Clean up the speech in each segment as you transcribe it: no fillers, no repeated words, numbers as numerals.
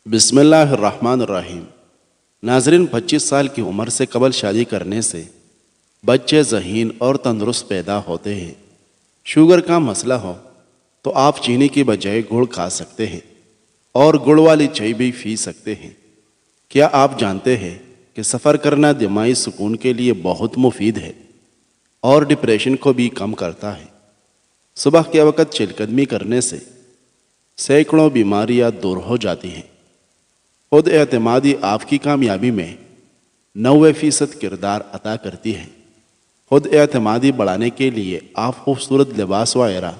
بسم اللہ الرحمن الرحیم۔ ناظرین، 25 سال کی عمر سے قبل شادی کرنے سے بچے ذہین اور تندرست پیدا ہوتے ہیں۔ شوگر کا مسئلہ ہو تو آپ چینی کی بجائے گڑ کھا سکتے ہیں اور گڑ والی چائے بھی پی سکتے ہیں۔ کیا آپ جانتے ہیں کہ سفر کرنا دماغی سکون کے لیے بہت مفید ہے اور ڈپریشن کو بھی کم کرتا ہے؟ صبح کے وقت چہل قدمی کرنے سے سینکڑوں بیماریاں دور ہو جاتی ہیں۔ خود اعتمادی آپ کی کامیابی میں 90% کردار ادا کرتی ہے۔ خود اعتمادی بڑھانے کے لیے آپ خوبصورت لباس وغیرہ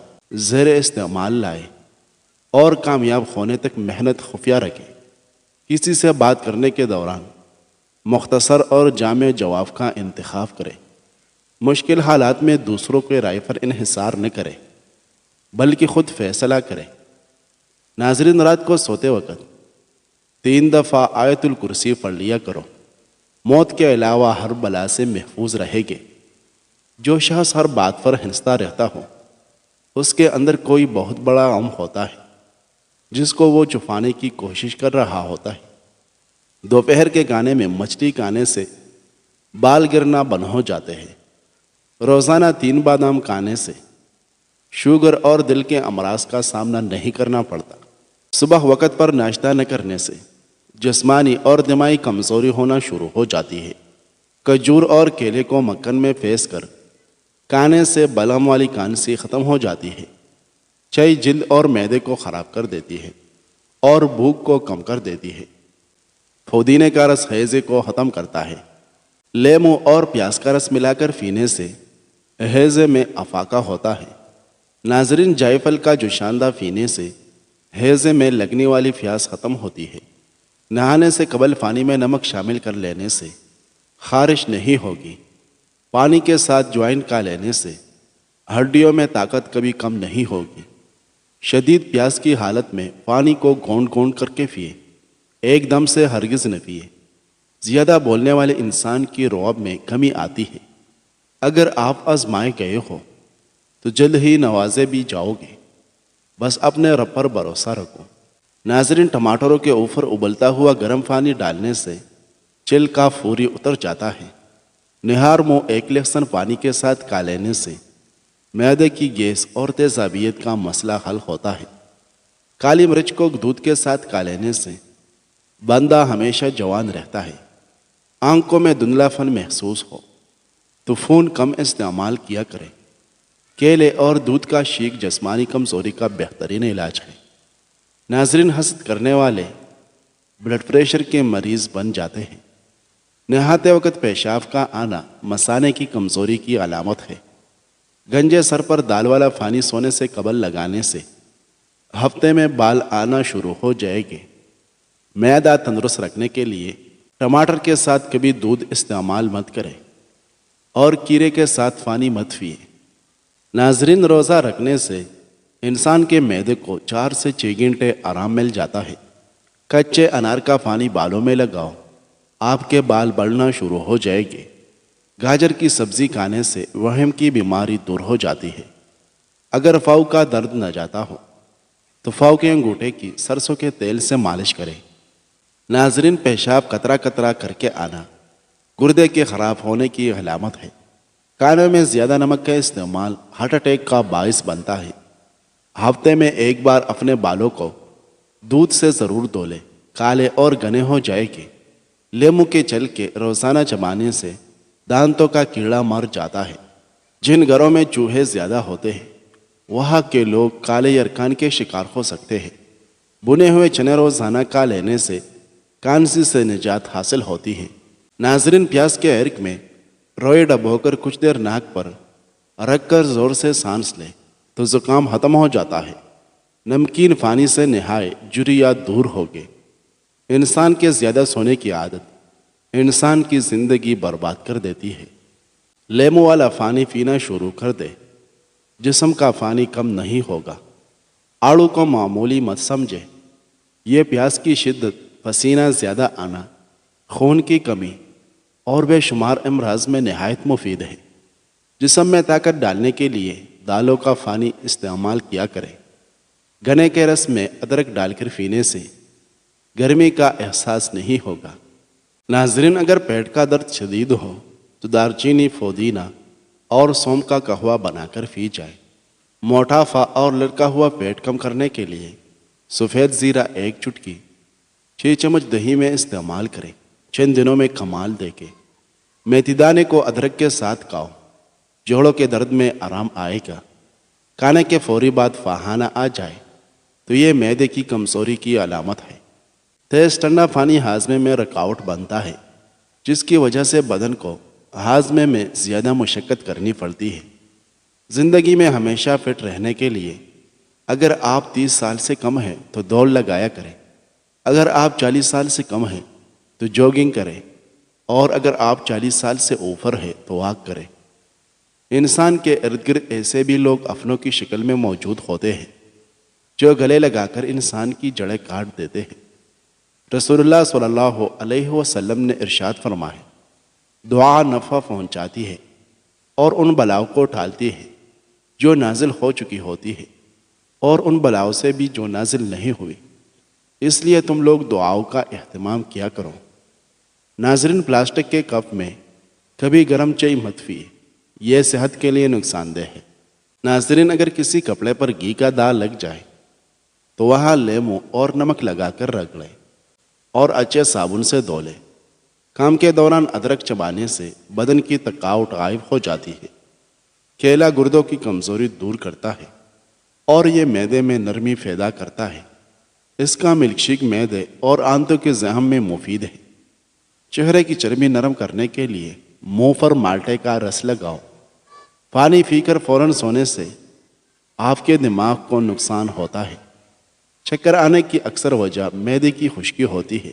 زیر استعمال لائیں اور کامیاب ہونے تک محنت خفیہ رکھیں۔ کسی سے بات کرنے کے دوران مختصر اور جامع جواب کا انتخاب کریں۔ مشکل حالات میں دوسروں کے رائے پر انحصار نہ کریں بلکہ خود فیصلہ کریں۔ ناظرین، رات کو سوتے وقت 3 دفعہ آیت الکرسی پڑھ لیا کرو۔ موت کے علاوہ ہر بلا سے محفوظ رہے گے۔ جو شخص ہر بات پر ہنستا رہتا ہو اس کے اندر کوئی بہت بڑا غم ہوتا ہے جس کو وہ چھپانے کی کوشش کر رہا ہوتا ہے۔ دوپہر کے کھانے میں مچھلی کھانے سے بال گرنا بند ہو جاتے ہیں۔ روزانہ 3 بادام کھانے سے شوگر اور دل کے امراض کا سامنا نہیں کرنا پڑتا۔ صبح وقت پر ناشتہ نہ کرنے سے جسمانی اور دماغی کمزوری ہونا شروع ہو جاتی ہے۔ کھجور اور کیلے کو مکھن میں پیس کر کھانے سے بلغم والی کھانسی ختم ہو جاتی ہے۔ چائے جلد اور معدے کو خراب کر دیتی ہے اور بھوک کو کم کر دیتی ہے۔ پودینے کا رس ہیضے کو ختم کرتا ہے۔ لیمو اور پیاز کا رس ملا کر پینے سے ہیضے میں افاقہ ہوتا ہے۔ ناظرین، جائفل کا جوشاندہ پینے سے ہیضے میں لگنے والی پیاس ختم ہوتی ہے۔ نہانے سے قبل پانی میں نمک شامل کر لینے سے خارش نہیں ہوگی۔ پانی کے ساتھ جوائن کا لینے سے ہڈیوں میں طاقت کبھی کم نہیں ہوگی۔ شدید پیاس کی حالت میں پانی کو گھونٹ گھونٹ کر کے پیے، ایک دم سے ہرگز نہ پیے۔ زیادہ بولنے والے انسان کی رعب میں کمی آتی ہے۔ اگر آپ آزمائے گئے ہو تو جلد ہی نوازے بھی جاؤ گے۔ بس اپنے رب پر بھروسہ رکھو۔ ناظرین، ٹماٹروں کے اوپر ابلتا ہوا گرم پانی ڈالنے سے چل کا پھوری اتر جاتا ہے۔ نہار منہ 1 لہسن پانی کے ساتھ کھا لینے سے معدے کی گیس اور تیزابیت کا مسئلہ حل ہوتا ہے۔ کالی مرچ کو دودھ کے ساتھ کھا لینے سے بندہ ہمیشہ جوان رہتا ہے۔ آنکھوں میں دھندلا پن محسوس ہو تو فون کم استعمال کیا کرے۔ کیلے اور دودھ کا شیک جسمانی کمزوری کا بہترین علاج ہے۔ ناظرین، حسد کرنے والے بلڈ پریشر کے مریض بن جاتے ہیں۔ نہاتے وقت پیشاب کا آنا مثانے کی کمزوری کی علامت ہے۔ گنجے سر پر دال والا پانی سونے سے قبل لگانے سے ہفتے میں بال آنا شروع ہو جائے گے۔ معدہ تندرست رکھنے کے لیے ٹماٹر کے ساتھ کبھی دودھ استعمال مت کریں اور کیڑے کے ساتھ پانی مت پیئے۔ ناظرین، روزہ رکھنے سے انسان کے معدے کو 4 سے 6 گھنٹے آرام مل جاتا ہے۔ کچے انار کا پانی بالوں میں لگاؤ، آپ کے بال بڑھنا شروع ہو جائے گے۔ گاجر کی سبزی کھانے سے وہم کی بیماری دور ہو جاتی ہے۔ اگر پاؤں کا درد نہ جاتا ہو تو پاؤں کے انگوٹھے کی سرسوں کے تیل سے مالش کریں۔ ناظرین، پیشاب قطرہ قطرہ کر کے آنا گردے کے خراب ہونے کی علامت ہے۔ کھانے میں زیادہ نمک کا استعمال ہارٹ اٹیک کا باعث بنتا ہے۔ ہفتے میں 1 بار اپنے بالوں کو دودھ سے ضرور دھو لیں، کالے اور گھنے ہو جائے گے۔ لیمو کے چھل کے روزانہ چبانے سے دانتوں کا کیڑا مر جاتا ہے۔ جن گھروں میں چوہے زیادہ ہوتے ہیں وہاں کے لوگ کالے یرکان کے شکار ہو سکتے ہیں۔ بنے ہوئے چنے روزانہ کھا لینے سے کانسی سے نجات حاصل ہوتی ہے۔ ناظرین، پیاز کے عرق میں روئی ڈبو کر کچھ دیر ناک پر رکھ کر زور سے سانس لیں تو زکام ختم ہو جاتا ہے۔ نمکین پانی سے نہائے جریا دور ہوگے۔ انسان کے زیادہ سونے کی عادت انسان کی زندگی برباد کر دیتی ہے۔ لیمو والا پانی پینا شروع کر دے، جسم کا پانی کم نہیں ہوگا۔ آڑو کو معمولی مت سمجھے۔ یہ پیاس کی شدت، پسینہ زیادہ آنا، خون کی کمی اور بے شمار امراض میں نہایت مفید ہے۔ جسم میں طاقت ڈالنے کے لیے دالوں کا پانی استعمال کیا کریں۔ گنے کے رس میں ادرک ڈال کر پینے سے گرمی کا احساس نہیں ہوگا۔ ناظرین، اگر پیٹ کا درد شدید ہو تو دارچینی، پودینہ اور سونف کا قہوہ بنا کر پی جائے۔ موٹافا اور لڑکا ہوا پیٹ کم کرنے کے لیے سفید زیرہ 1 چٹکی 6 چمچ دہی میں استعمال کریں۔ چند دنوں میں کمال دے گے۔ میتھی دانے کو ادرک کے ساتھ کھاؤ، جوڑوں کے درد میں آرام آئے گا۔ کھانے کے فوری بعد فاہانہ آ جائے تو یہ معدے کی کمزوری کی علامت ہے۔ تیز ٹھنڈا پانی ہاضمے میں رکاوٹ بنتا ہے، جس کی وجہ سے بدن کو ہاضمے میں زیادہ مشقت کرنی پڑتی ہے۔ زندگی میں ہمیشہ فٹ رہنے کے لیے اگر آپ 30 سال سے کم ہیں تو دوڑ لگایا کریں، اگر آپ 40 سال سے کم ہیں تو جوگنگ کریں، اور اگر آپ 40 سال سے اوپر ہیں تو واک کریں۔ انسان کے ارد گرد ایسے بھی لوگ افنوں کی شکل میں موجود ہوتے ہیں جو گلے لگا کر انسان کی جڑیں کاٹ دیتے ہیں۔ رسول اللہ صلی اللہ علیہ وسلم نے ارشاد فرمایا، دعا نفع پہنچاتی ہے اور ان بلاؤں کو ٹالتی ہے جو نازل ہو چکی ہوتی ہے، اور ان بلاؤں سے بھی جو نازل نہیں ہوئی۔ اس لیے تم لوگ دعاؤں کا اہتمام کیا کرو۔ ناظرین، پلاسٹک کے کپ میں کبھی گرم چائے مت پیئے، یہ صحت کے لیے نقصان دہ ہے۔ ناظرین، اگر کسی کپڑے پر گھی کا داغ لگ جائے تو وہاں لیموں اور نمک لگا کر رگڑ لیں اور اچھے صابن سے دھو لیں۔ کام کے دوران ادرک چبانے سے بدن کی تھکاوٹ غائب ہو جاتی ہے۔ کیلا گردوں کی کمزوری دور کرتا ہے اور یہ معدے میں نرمی پیدا کرتا ہے۔ اس کا ملک شیک معدے اور آنتوں کے زخم میں مفید ہے۔ چہرے کی چربی نرم کرنے کے لیے منہ پر مالٹے کا رس لگاؤ۔ پانی پی کر فوراً سونے سے آپ کے دماغ کو نقصان ہوتا ہے۔ چکر آنے کی اکثر وجہ معدے کی خشکی ہوتی ہے،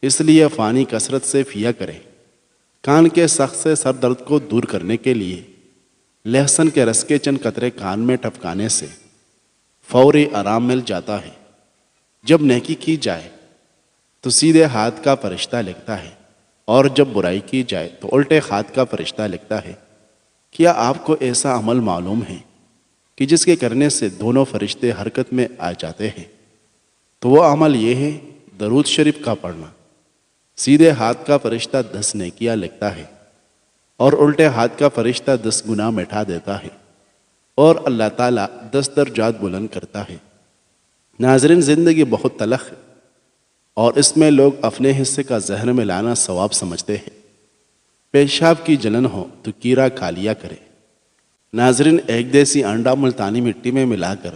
اس لیے پانی کثرت سے پیا کریں۔ کان کے سخت سے سر درد کو دور کرنے کے لیے لہسن کے رس کے چند قطرے کان میں ٹپکانے سے فوری آرام مل جاتا ہے۔ جب نیکی کی جائے تو سیدھے ہاتھ کا فرشتہ لکھتا ہے، اور جب برائی کی جائے تو الٹے ہاتھ کا فرشتہ لکھتا ہے۔ کیا آپ کو ایسا عمل معلوم ہے کہ جس کے کرنے سے دونوں فرشتے حرکت میں آ جاتے ہیں؟ تو وہ عمل یہ ہے درود شریف کا پڑھنا۔ سیدھے ہاتھ کا فرشتہ 10 نیکیاں لکھتا ہے اور الٹے ہاتھ کا فرشتہ 10 گناہ مٹا دیتا ہے، اور اللہ تعالیٰ 10 درجات بلند کرتا ہے۔ ناظرین، زندگی بہت تلخ ہے اور اس میں لوگ اپنے حصے کا زہر میں لانا ثواب سمجھتے ہیں۔ پیشاب کی جلن ہو تو کیرا کھا لیا کرے۔ ناظرین، ایک دیسی انڈا ملتانی مٹی میں ملا کر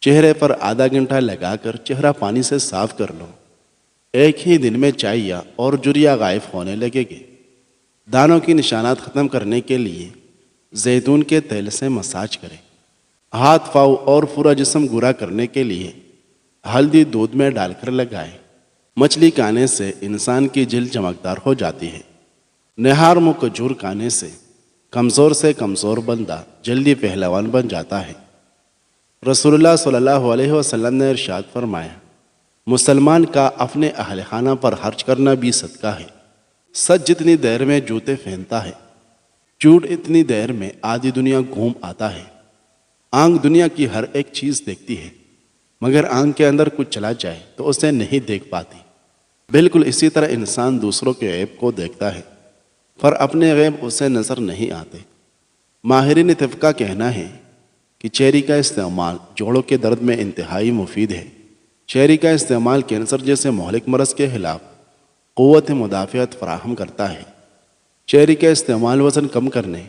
چہرے پر آدھا گھنٹہ لگا کر چہرہ پانی سے صاف کر لو۔ ایک ہی دن میں چائیا اور جریا غائب ہونے لگے گی۔ دانوں کی نشانات ختم کرنے کے لیے زیتون کے تیل سے مساج کریں۔ ہاتھ پاؤں اور پورا جسم گورا کرنے کے لیے ہلدی دودھ میں ڈال کر لگائیں۔ مچھلی کھانے سے انسان کی جلد چمکدار ہو جاتی ہے۔ نہار منہ کھجور کھانے سے کمزور بندہ جلدی پہلوان بن جاتا ہے۔ رسول اللہ صلی اللہ علیہ وسلم نے ارشاد فرمایا، مسلمان کا اپنے اہل خانہ پر خرچ کرنا بھی صدقہ ہے۔ سچ جتنی دیر میں جوتے پہنتا ہے، جھوٹ اتنی دیر میں آدھی دنیا گھوم آتا ہے۔ آنکھ دنیا کی ہر ایک چیز دیکھتی ہے، مگر آنکھ کے اندر کچھ چلا جائے تو اسے نہیں دیکھ پاتی۔ بالکل اسی طرح انسان دوسروں کے عیب کو دیکھتا ہے، پر اپنے عیب اسے نظر نہیں آتے۔ ماہرین طب کا کہنا ہے کہ چیری کا استعمال جوڑوں کے درد میں انتہائی مفید ہے۔ چیری کا استعمال کینسر جیسے مہلک مرض کے خلاف قوت مدافعت فراہم کرتا ہے۔ چیری کا استعمال وزن کم کرنے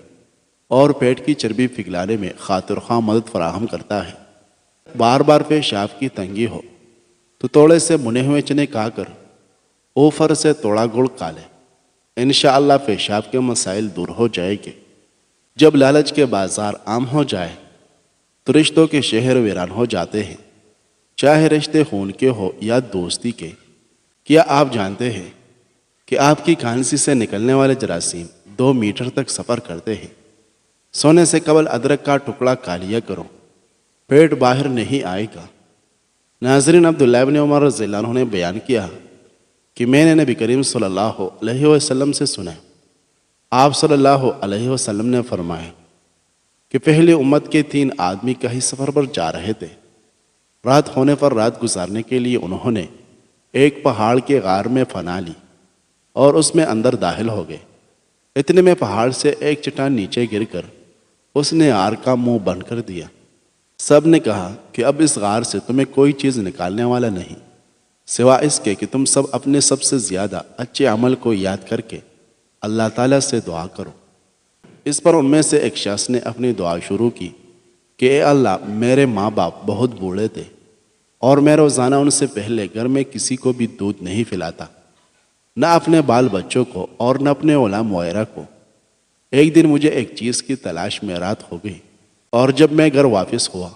اور پیٹ کی چربی پگھلانے میں خاطر خواہ مدد فراہم کرتا ہے۔ بار بار پیشاب کی تنگی ہو تو توڑے سے بنے ہوئے چنے کھا کر اوپر سے توڑا گڑ کھا لیں، انشاءاللہ پیشاب کے مسائل دور ہو جائے گے۔ جب لالچ کے بازار عام ہو جائے تو رشتوں کے شہر ویران ہو جاتے ہیں، چاہے رشتے خون کے ہو یا دوستی کے۔ کیا آپ جانتے ہیں کہ آپ کی کھانسی سے نکلنے والے جراثیم 2 میٹر تک سفر کرتے ہیں؟ سونے سے قبل ادرک کا ٹکڑا کھا لیا کرو، پیٹ باہر نہیں آئے گا۔ ناظرین، عبداللہ بن عمر رضی اللہ عنہ نے بیان کیا کہ میں نے نبی کریم صلی اللہ علیہ وسلم سے سنا، آپ صلی اللہ علیہ وسلم نے فرمایا کہ پہلی امت کے 3 آدمی کہیں سفر پر جا رہے تھے۔ رات ہونے پر رات گزارنے کے لیے انہوں نے ایک پہاڑ کے غار میں پناہ لی اور اس میں اندر داخل ہو گئے۔ اتنے میں پہاڑ سے ایک چٹان نیچے گر کر اس نے غار کا منہ بند کر دیا۔ سب نے کہا کہ اب اس غار سے تمہیں کوئی چیز نکالنے والا نہیں سوا اس کے کہ تم سب اپنے سب سے زیادہ اچھے عمل کو یاد کر کے اللہ تعالیٰ سے دعا کرو۔ اس پر ان میں سے ایک شخص نے اپنی دعا شروع کی کہ اے اللہ، میرے ماں باپ بہت بوڑھے تھے اور میں روزانہ ان سے پہلے گھر میں کسی کو بھی دودھ نہیں پلاتا، نہ اپنے بال بچوں کو اور نہ اپنے غلام وغیرہ کو۔ ایک دن مجھے ایک چیز کی تلاش میں رات ہو گئی اور جب میں گھر واپس ہوا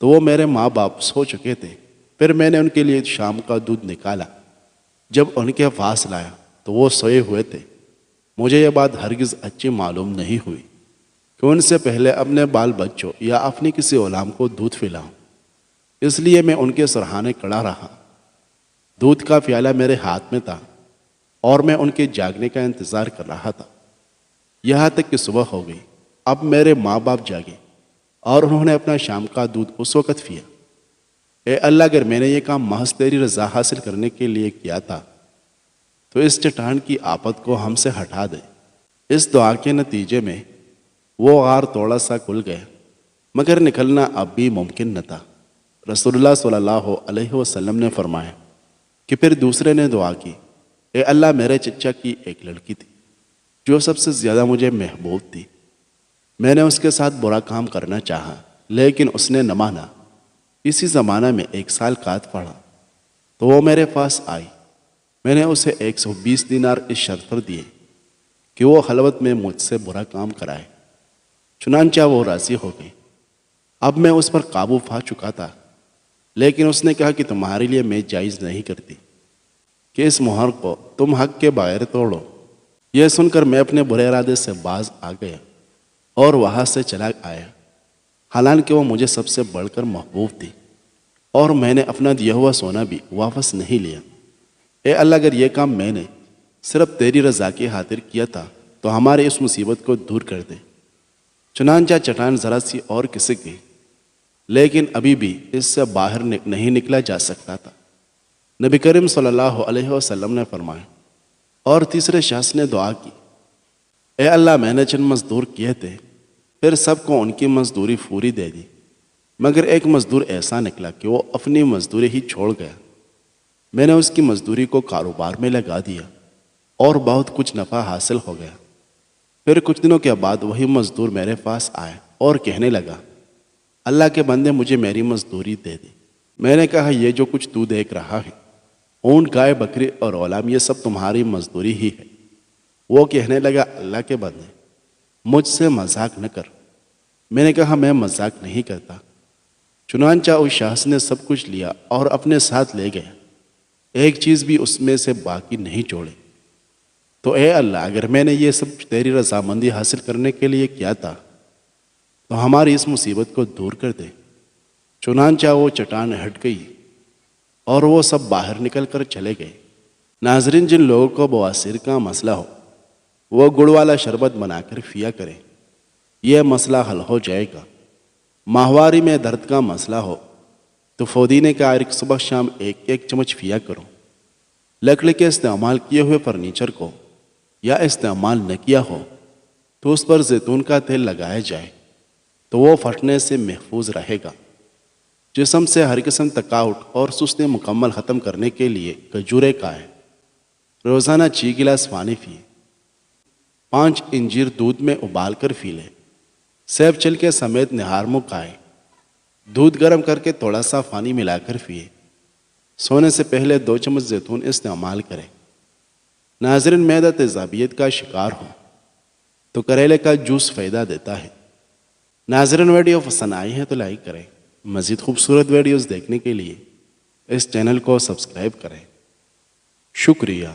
تو وہ میرے ماں باپ سو چکے تھے۔ پھر میں نے ان کے لیے شام کا دودھ نکالا۔ جب ان کے پاس لایا تو وہ سوئے ہوئے تھے۔ مجھے یہ بات ہرگز اچھی معلوم نہیں ہوئی کہ ان سے پہلے اپنے بال بچوں یا اپنی کسی غلام کو دودھ پلاؤں، اس لیے میں ان کے سرہانے کھڑا رہا۔ دودھ کا پیالہ میرے ہاتھ میں تھا اور میں ان کے جاگنے کا انتظار کر رہا تھا، یہاں تک کہ صبح ہو گئی۔ اب میرے ماں باپ جاگے اور انہوں نے اپنا شام کا دودھ اس وقت پیا۔ اے اللہ، اگر میں نے یہ کام محض تیری رضا حاصل کرنے کے لیے کیا تھا تو اس چٹان کی آفت کو ہم سے ہٹا دے۔ اس دعا کے نتیجے میں وہ غار تھوڑا سا کھل گیا، مگر نکلنا اب بھی ممکن نہ تھا۔ رسول اللہ صلی اللہ علیہ وسلم نے فرمایا کہ پھر دوسرے نے دعا کی، اے اللہ، میرے چچا کی ایک لڑکی تھی جو سب سے زیادہ مجھے محبوب تھی۔ میں نے اس کے ساتھ برا کام کرنا چاہا لیکن اس نے نہ مانا۔ اسی زمانہ میں 1 سال قحط پڑا تو وہ میرے پاس آئی۔ میں نے اسے 120 دینار اس شرط پر دیے کہ وہ خلوت میں مجھ سے برا کام کرائے۔ چنانچہ وہ راضی ہو گئی۔ اب میں اس پر قابو پا چکا تھا، لیکن اس نے کہا کہ تمہارے لیے میں جائز نہیں کرتی کہ اس مہر کو تم حق کے بغیر توڑو۔ یہ سن کر میں اپنے برے ارادے سے باز آ گیا اور وہاں سے چلا آیا، حالانکہ وہ مجھے سب سے بڑھ کر محبوب تھی اور میں نے اپنا دیا ہوا سونا بھی واپس نہیں لیا۔ اے اللہ، اگر یہ کام میں نے صرف تیری رضا کی خاطر کیا تھا تو ہمارے اس مصیبت کو دور کر دے۔ چنانچہ چٹان ذرا سی اور کھسک گئی، لیکن ابھی بھی اس سے باہر نہیں نکلا جا سکتا تھا۔ نبی کریم صلی اللہ علیہ وسلم نے فرمایا، اور تیسرے شخص نے دعا کی، اے اللہ، میں نے چند مزدور کیے تھے، پھر سب کو ان کی مزدوری پوری دے دی، مگر ایک مزدور ایسا نکلا کہ وہ اپنی مزدوری ہی چھوڑ گیا۔ میں نے اس کی مزدوری کو کاروبار میں لگا دیا اور بہت کچھ نفع حاصل ہو گیا۔ پھر کچھ دنوں کے بعد وہی مزدور میرے پاس آیا اور کہنے لگا، اللہ کے بندے، مجھے میری مزدوری دے دی۔ میں نے کہا، یہ جو کچھ تو دیکھ رہا ہے، اونٹ، گائے، بکری اور غلام، یہ سب تمہاری مزدوری ہی ہے۔ وہ کہنے لگا، اللہ کے بندے، مجھ سے مذاق نہ کر۔ میں نے کہا، میں مذاق نہیں کرتا۔ چنانچہ اس شخص نے سب کچھ لیا اور اپنے ساتھ لے گیا، ایک چیز بھی اس میں سے باقی نہیں چھوڑی۔ تو اے اللہ، اگر میں نے یہ سب تیری رضامندی حاصل کرنے کے لیے کیا تھا تو ہماری اس مصیبت کو دور کر دے۔ چنانچہ وہ چٹان ہٹ گئی اور وہ سب باہر نکل کر چلے گئے۔ ناظرین، جن لوگوں کو بواسیر کا مسئلہ ہو وہ گڑ والا شربت بنا کر پیا کریں، یہ مسئلہ حل ہو جائے گا۔ ماہواری میں درد کا مسئلہ ہو تو پودینے کا عرق صبح شام 1 چمچ پیا کرو۔ لکڑی کے استعمال کیے ہوئے فرنیچر کو یا استعمال نہ کیا ہو تو اس پر زیتون کا تیل لگایا جائے تو وہ پھٹنے سے محفوظ رہے گا۔ جسم سے ہر قسم تھکاوٹ اور سستی مکمل ختم کرنے کے لیے کھجورے کھائیں۔ روزانہ 6 گلاس پانی پیئیں۔ 5 انجیر دودھ میں ابال کر پی لیں۔ سیب چھلکے سمیت نہار منہ کھائیں۔ دودھ گرم کر کے تھوڑا سا پانی ملا کر پئیں۔ سونے سے پہلے 2 چمچ زیتون استعمال کریں۔ ناظرین، معدہ تیزابیت کا شکار ہو تو کریلے کا جوس فائدہ دیتا ہے۔ ناظرین، ویڈیو پسند آئی ہے تو لائک کریں۔ مزید خوبصورت ویڈیوز دیکھنے کے لیے اس چینل کو سبسکرائب کریں۔ شکریہ۔